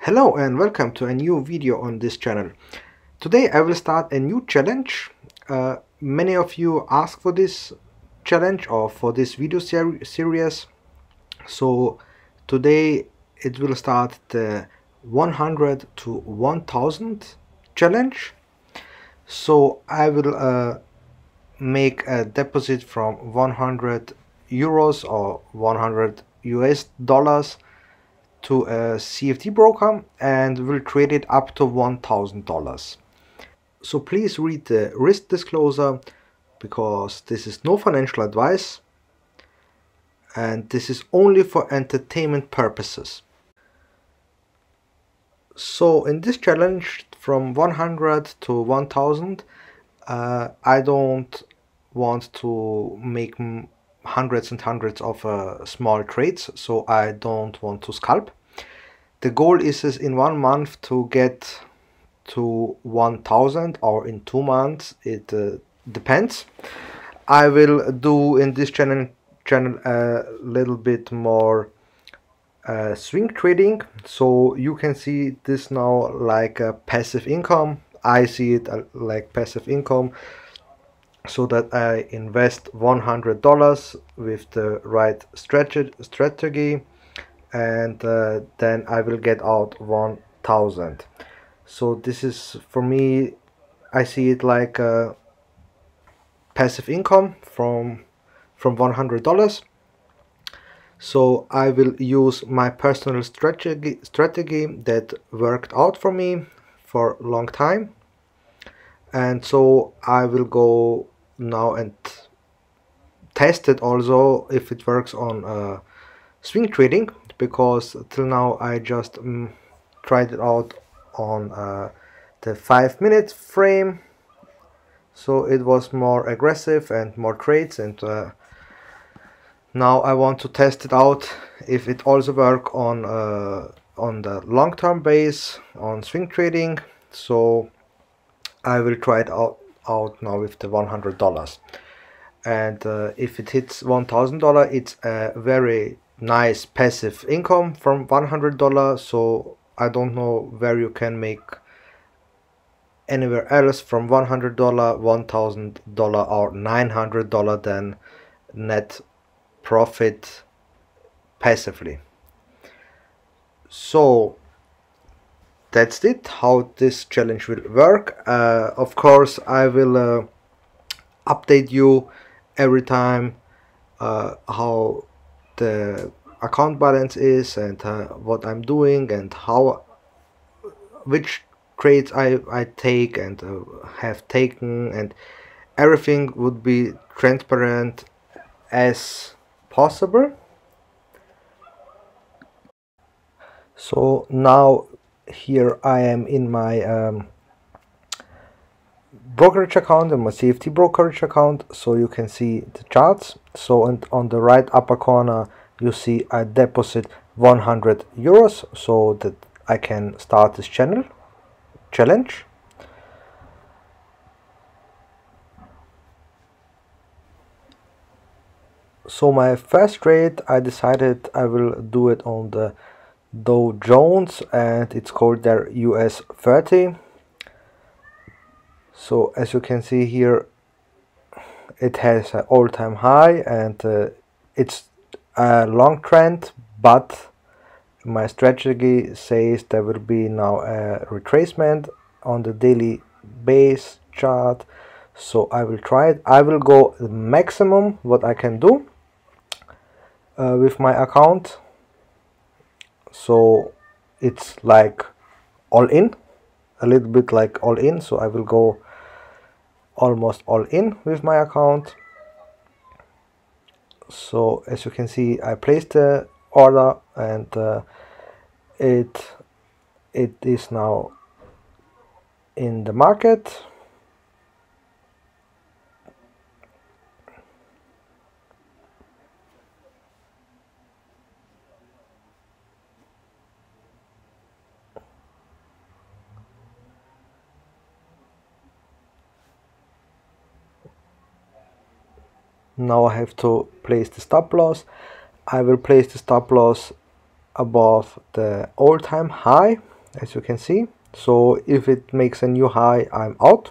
Hello and welcome to a new video on this channel. Today I will start a new challenge. Many of you asked for this challenge or for this video series. So today it will start the 100 to 1000 challenge. So I will make a deposit from 100 euros or 100 US dollars to a CFD broker and will trade it up to $1,000. So please read the risk disclosure, because this is no financial advice and this is only for entertainment purposes. So in this challenge from 100 to 1000, I don't want to make hundreds and hundreds of small trades, so I don't want to scalp. The goal is in 1 month to get to 1000, or in 2 months, it depends. I will do in this channel a little bit more swing trading, so you can see this now like a passive income. I see it like passive income, so that I invest $100 with the right strategy, and then I will get out 1000. So this is, for me, I see it like a passive income from $100. So I will use my personal strategy that worked out for me for a long time, and so I will go now and test it also if it works on swing trading, because till now I just tried it out on the 5-minute frame, so it was more aggressive and more trades, and now I want to test it out if it also work on the long-term base on swing trading. So I will try it out now with the $100, and if it hits $1000, it's a very nice passive income from $100. So I don't know where you can make anywhere else from $100, $1000 or $900 then net profit passively. So that's it, how this challenge will work. Of course I will update you every time how the account balance is, and what I'm doing, and which trades I take and have taken, and everything would be transparent as possible. So now here I am in my brokerage account, and my CFD brokerage account, so you can see the charts. So on the right upper corner you see I deposit 100 euros so that I can start this challenge. So my first trade, I decided I will do it on the Dow Jones, and it's called their US 30. So as you can see here, it has an all-time high, and it's a long trend, but my strategy says there will be now a retracement on the daily base chart. So I will try it. I will go the maximum what I can do with my account. So it's like all in, a little bit like all in, so I will go almost all in with my account. So as you can see, I placed the order, and it is now in the market. Now I have to place the stop loss. I will place the stop loss above the all-time high as you can see. So if it makes a new high, I'm out.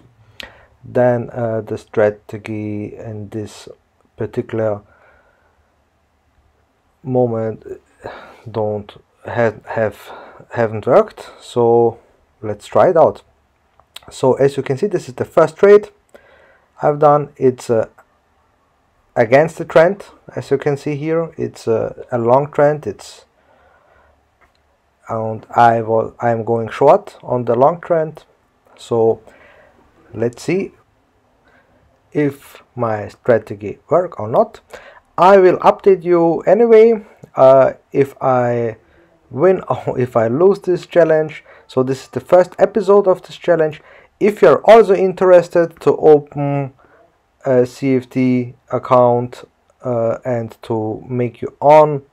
Then the strategy in this particular moment haven't worked. So let's try it out. So as you can see, this is the first trade I've done. It's against the trend. As you can see here, it's a long trend. And I'm going short on the long trend. So let's see if my strategy work or not. I will update you anyway if I win or if I lose this challenge. So this is the first episode of this challenge. If you're also interested to open a CFD account and to make your own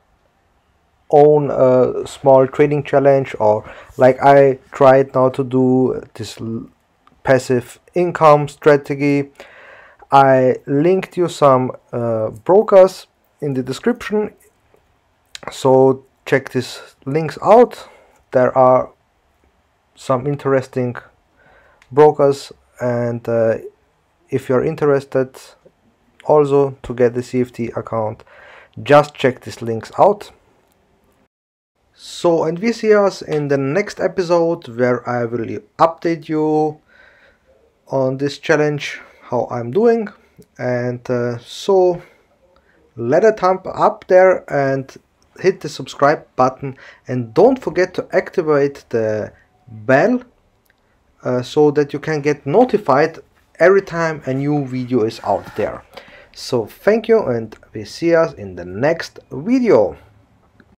small trading challenge, or like I tried now to do this passive income strategy, I linked you some brokers in the description, so check these links out. There are some interesting brokers, and if you're interested also to get the CFD account, just check these links out. So, and we see us in the next episode, where I will update you on this challenge, how I'm doing. And so let a thumb up there and hit the subscribe button, and don't forget to activate the bell so that you can get notified every time a new video is out there. So thank you, and we see us in the next video.